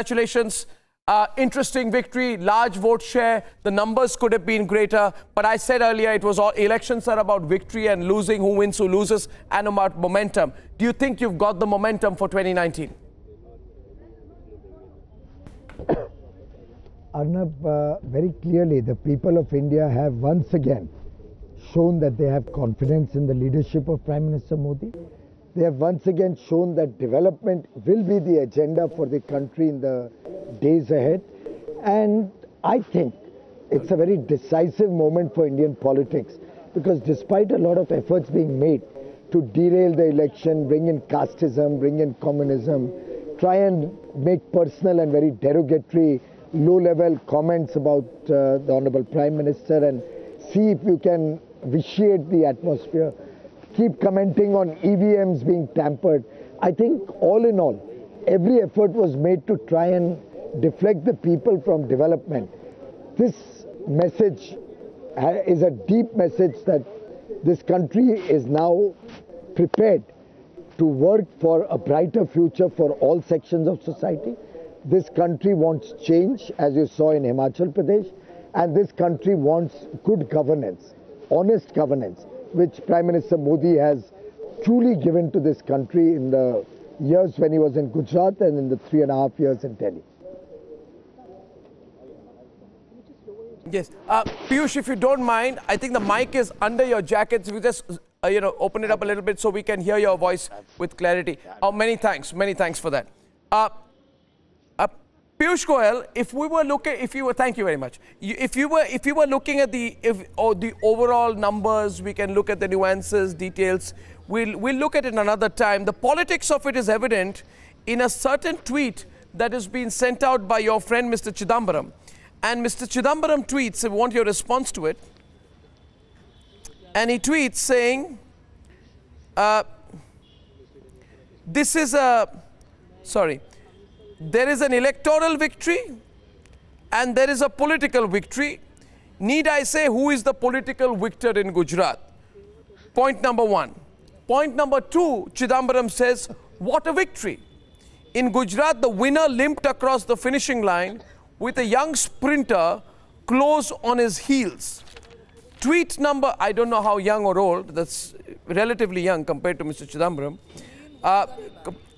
Congratulations. Interesting victory, large vote share. The numbers could have been greater. But I said earlier, it was all elections are about victory and losing, who wins, who loses, and about momentum. Do you think you've got the momentum for 2019? Arnab, very clearly, the people of India have once again shown that they have confidence in the leadership of Prime Minister Modi. They have once again shown that development will be the agenda for the country in the days ahead. And I think it's a very decisive moment for Indian politics, because despite a lot of efforts being made to derail the election, bring in casteism, bring in communism, try and make personal and very derogatory low-level comments about the Honorable Prime Minister and see if you can vitiate the atmosphere, keep commenting on EVMs being tampered. I think all in all, every effort was made to try and deflect the people from development. This message is a deep message that this country is now prepared to work for a brighter future for all sections of society. This country wants change, as you saw in Himachal Pradesh, and this country wants good governance, honest governance, which Prime Minister Modi has truly given to this country in the years when he was in Gujarat and in the 3.5 years in Delhi. Yes. Piyush, if you don't mind, I think the mic is under your jacket. So we just, open it up a little bit so we can hear your voice with clarity. Many thanks for that. Piyush Goyal, if we were looking, thank you very much. If you were looking at the overall numbers, we can look at the nuances, details. We'll look at it another time. The politics of it is evident in a certain tweet that has been sent out by your friend, Mr. Chidambaram. And Mr. Chidambaram tweets, I want your response to it. And he tweets saying, there is an electoral victory and there is a political victory. Need I say who is the political victor in Gujarat? Point number one. Point number two, Chidambaram says, what a victory. In Gujarat, the winner limped across the finishing line with a young sprinter close on his heels. Tweet number, I don't know how young or old, that's relatively young compared to Mr. Chidambaram.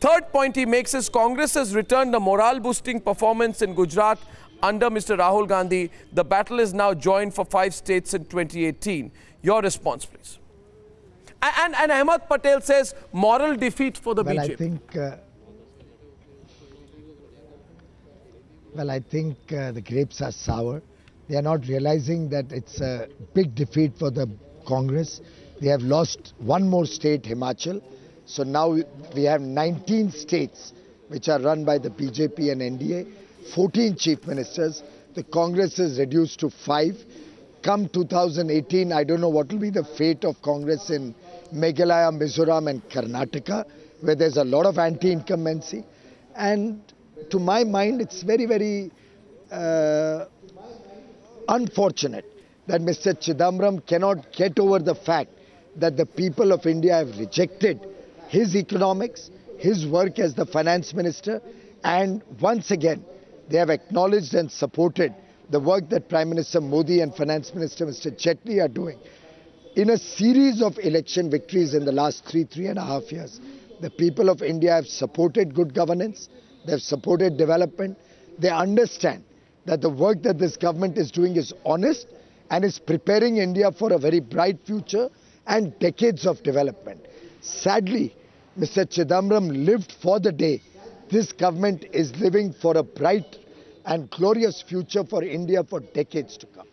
Third point he makes is Congress has returned a morale-boosting performance in Gujarat under Mr. Rahul Gandhi. The battle is now joined for 5 states in 2018. Your response, please. And Ahmed Patel says moral defeat for the BJP. I think the grapes are sour. They are not realizing that it's a big defeat for the Congress. They have lost one more state, Himachal. So now we have 19 states which are run by the BJP and NDA, 14 chief ministers. The Congress is reduced to 5. Come 2018, I don't know what will be the fate of Congress in Meghalaya, Mizoram and Karnataka, where there's a lot of anti-incumbency. And to my mind, it's very, very unfortunate that Mr. Chidambaram cannot get over the fact that the people of India have rejected his economics, his work as the finance minister, and once again, they have acknowledged and supported the work that Prime Minister Modi and Finance Minister Mr. Jaitley are doing. In a series of election victories in the last 3.5 years, the people of India have supported good governance, they have supported development, they understand that the work that this government is doing is honest and is preparing India for a very bright future and decades of development. Sadly, Mr. Chidambaram lived for the day this government is living for a bright and glorious future for India for decades to come.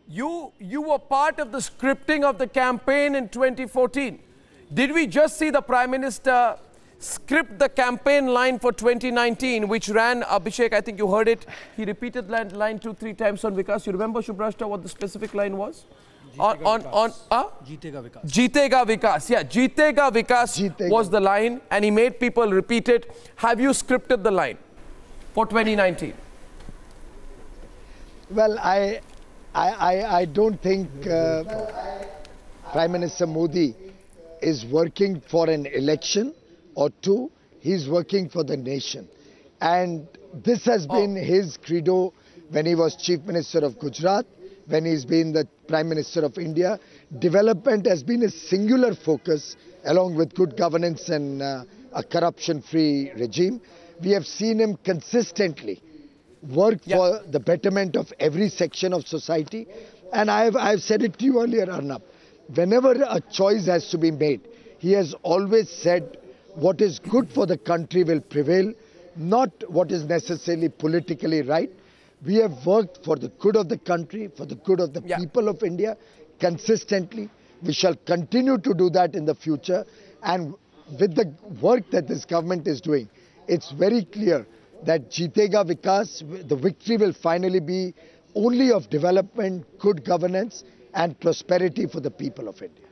You were part of the scripting of the campaign in 2014. Did we just see the Prime Minister script the campaign line for 2019, which ran, Abhishek, I think you heard it, he repeated that line 2-3 times on Vikas. You remember, Shubhrashta, what the specific line was? Jeetega Vikas. Jeetega Vikas. Yeah, Jeetega Vikas was the line, and he made people repeat it. Have you scripted the line for 2019? Well, I don't think Prime Minister Modi is working for an election or two, he's working for the nation. And this has been his credo when he was Chief Minister of Gujarat, when he's been the Prime Minister of India. Development has been a singular focus, along with good governance and a corruption-free regime. We have seen him consistently work for the betterment of every section of society. And I've said it to you earlier, Arnab. Whenever a choice has to be made, he has always said what is good for the country will prevail, not what is necessarily politically right. We have worked for the good of the country, for the good of the people of India consistently. We shall continue to do that in the future. And with the work that this government is doing, it's very clear that Jeetega Vikas, the victory will finally be only of development, good governance and prosperity for the people of India.